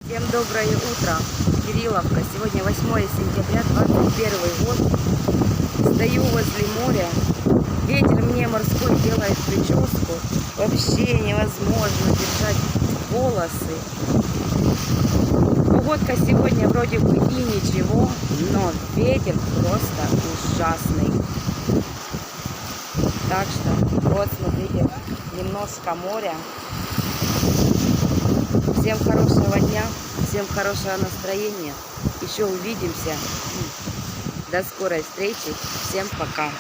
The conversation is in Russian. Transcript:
Всем доброе утро, Кирилловка. Сегодня 8 сентября, 21 год. Стою возле моря. Ветер мне морской делает прическу. Вообще невозможно держать волосы. Погодка сегодня вроде бы и ничего, но ветер просто ужасный. Так что вот смотрите, немножко моря. Всем хорошего дня, всем хорошего настроения. Еще увидимся. До скорой встречи. Всем пока.